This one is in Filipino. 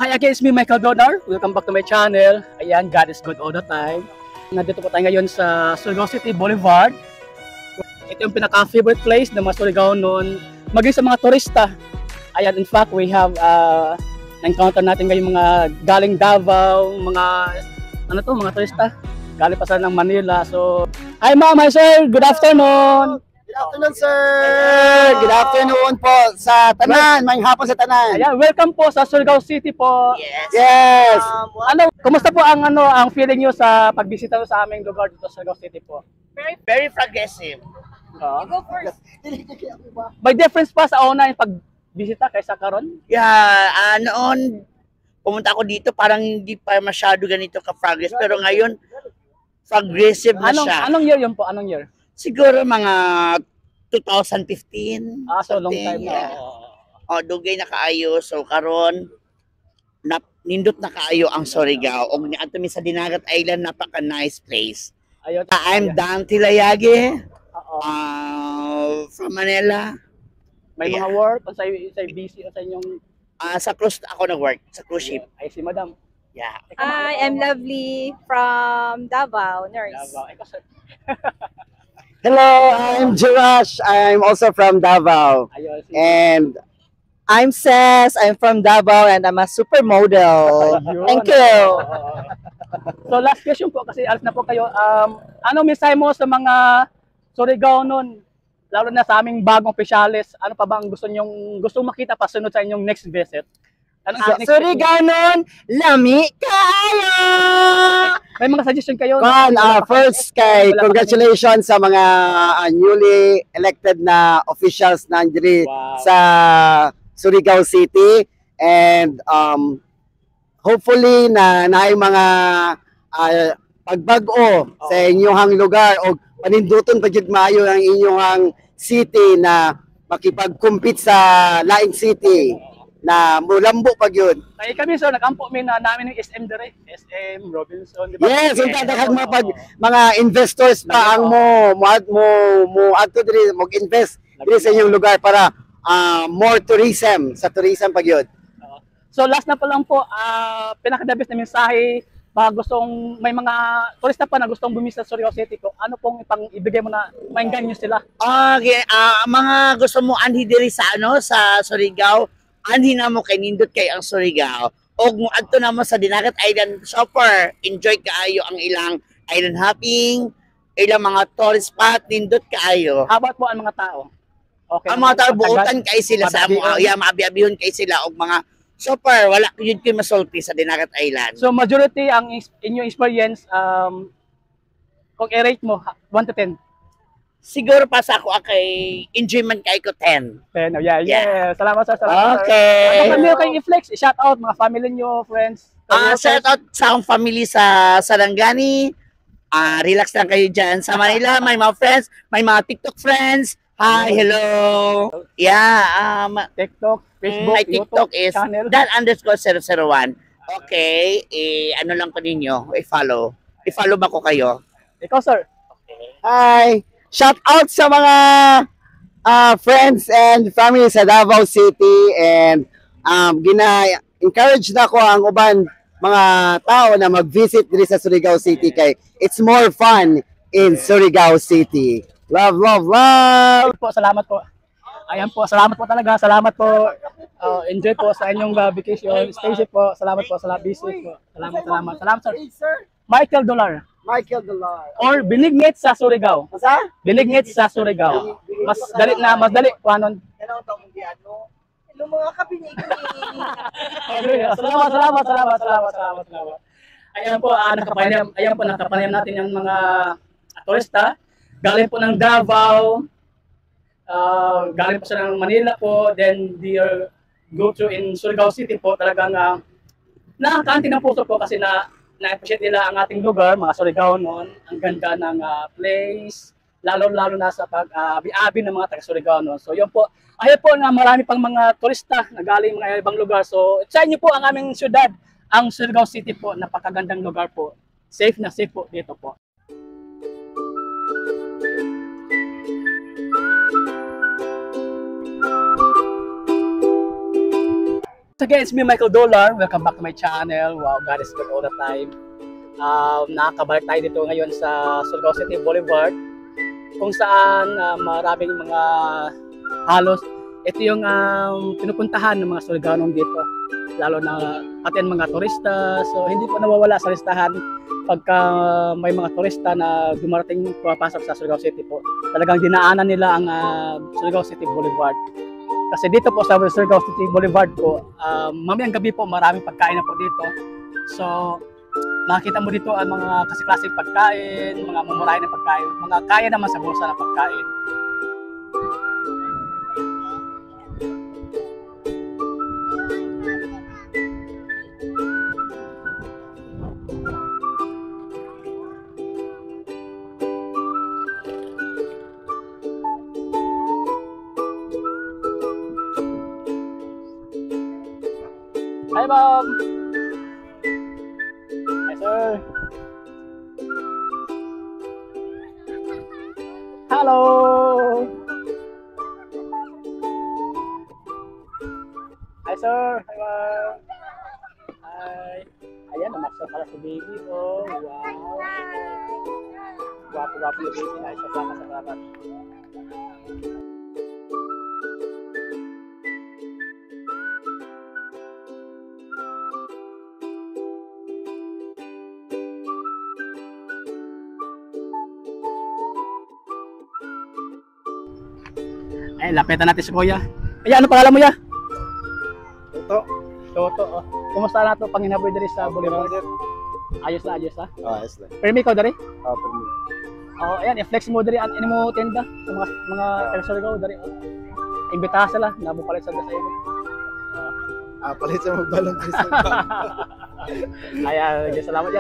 Hi again, it's me, Michael Donar. Welcome back to my channel. Ayan, God is good all the time. Nandito po tayo ngayon sa Surigao City Boulevard. Ito yung pinaka-favorite place ng mga Surigao noon, maging sa mga turista. Ayan, in fact, we have na-encounter natin ngayon mga galing Davao, mga turista. Galing pa sila ng Manila. So, hi ma'am, hi sir, good afternoon. Good afternoon, sir! Good afternoon po sa Tanan, may hapon sa Tanan. Ayan, welcome po sa Surigao City po. Yes! Kumusta po ang feeling niyo sa pagbisita niyo sa aming lugar dito sa Surigao City po? Very progressive. You go first. May difference pa sa una yung pagbisita kaysa karon? Yeah, noon pumunta ako dito parang hindi pa masyado ganito ka-progress pero ngayon progressive na siya. Anong year yun po? Anong year? Siguro mga 2015. So long time na. Yeah. Dugay na kaayo. So karon nindot na kaayo ang Surigao. Og niadto mi sa Dinagat Island, napaka nice place. Ayun. I'm Dan Tilayage. From Manila. May mga work sa busy sa inyong Sa cruise ako nag-work, sa cruise ship. ay si Madam. Yeah. Hi, I'm Lovely from Davao, nurse. Davao. Ikaw, sir. Hello, I'm Jirash. I'm also from Davao. Ayun, And I'm Ses. I'm from Davao and I'm a supermodel. Ayun. Thank you. So last question po kasi alis na po kayo. Ano mensahe mo sa mga Surigao noon? Lalo na sa aming bagong opisyalis. Ano pa ba ang gusto makita pa sunod sa inyong next visit? Surigao nun, lami kayo! May mga suggestion kayo? First congratulations sa mga newly elected na officials nandiri sa Surigao City. And hopefully na naay mga pagbago sa inyong lugar o paninduton pa jud maayo ang inyong city na makipag-compete sa laing city na mulambo pag yun. Kaya kami sir, nakampo namin ng SM dire, SM Robinson, di ba? Yes, yung daghang mga investors pa ang mo adto diri mag-invest diri sa inyong lugar para more tourism pag yun. So last na pa lang po, pinaka-the-best na mensahe, may mga turista pa na gustong bumisa sa Surigao City ko, ano pong ibigay mo na maingganyo sila? Okay, mga gusto mo anhi diri sa sa Surigao, anhi na mo kay nindot kay ang Surigao. Og mo adto na mo sa Dinagat Island shopper, enjoy kaayo ang ilang island hopping, ilang mga tourist spot, nindot kaayo. How about po ang mga tao? Okay, ang mga tao buotan kay sila sa maabi-abihon kay sila og mga shopper, wala yun kay masulti sa Dinagat Island. So majority ang inyong experience, kung i-rate mo 1 to 10? Siguro pa sa ako kay enjoyment kay ko 10. 10, yeah. Salamat sir, salamat. Okay. Ano pa meron kayong i-flex? I-shout out mga family nyo, friends. Shout out sa akong family sa Sarangani. Relax lang kayo dyan sa Manila. May mga friends, may mga TikTok friends. Hi, hello. Yeah, TikTok, Facebook, my TikTok YouTube, is channel. Dan_001. Okay, ano lang ko ninyo, i-follow. I-follow ba ko kayo? Ikaw sir. Hi! Shout out sa mga friends and family sa Davao City and encourage na ko ang uban mga tao na mag-visit diri sa Surigao City kay it's more fun in Surigao City. Love, love, love! Salamat po. Ayan po, salamat po talaga. Salamat po. Enjoy po sa inyong vacation. Stay safe po. Salamat po. Be safe po. Salamat sir. Michael Dolar. Or Binignit sa Surigao. Binignit sa Surigao. Mas dali kuanon. Hello mga kabinig. Salamat. Ayan po, nakapanayam natin yung mga turista. Galing po ng Davao. Galing po sa ng Manila po. Then they go to in Surigao City po. Talagang nakakaanti ng puso po kasi na-appreciate nila ang ating lugar, mga Surigao noon. Ang ganda ng place, lalo na sa pag-abi ng mga taga-Surigao noon. So yun po, ayun po na marami pang mga turista na galing mga ibang lugar. So sa inyo po ang aming syudad, ang Surigao City po, napakagandang lugar po. Safe po dito po. again, it's me, Michael Dollar. Welcome back to my channel. Wow, God is good all the time. Nakakabalik tayo dito ngayon sa Surigao City Boulevard, kung saan maraming mga halos. Ito yung pinupuntahan ng mga Surigaonong dito, lalo na pati ang mga turista. So hindi po nawawala sa listahan pagka may mga turista na dumarating pumapasok sa Surigao City po. Talagang dinaanan nila ang Surigao City Boulevard. Kasi dito po sa Surigao City Boulevard po, mamayang gabi po maraming pagkain na po dito. So, makikita mo dito ang mga kasi-klaseng pagkain, mga mumurahin na pagkain, mga kaya naman sa bulsa ng pagkain. Hi, Mom! Hi, sir! Hello! Hi, sir! Hi, Mom! Hi! Ayan, namaksa pala si baby. Oh, wow! Guwapo-guwapo yung baby na isa sa kasalamat. Ay, lapitan natin si Kuya. Ay, ano pangalan mo ya? Toto. Toto. Oh. Kumusta na ito panginaboy dari sa Boulevard? Ayos na, ayos na. Ayos lang. Permi ko dari? Permi. Oh, ayan, i-flex mo dari ano mo tenda sa mga taga-Surigao dari. Oh. Imbitahan sila na bupalit sa iyo. Palit sa magbalong Kristo. Ayan, salamat.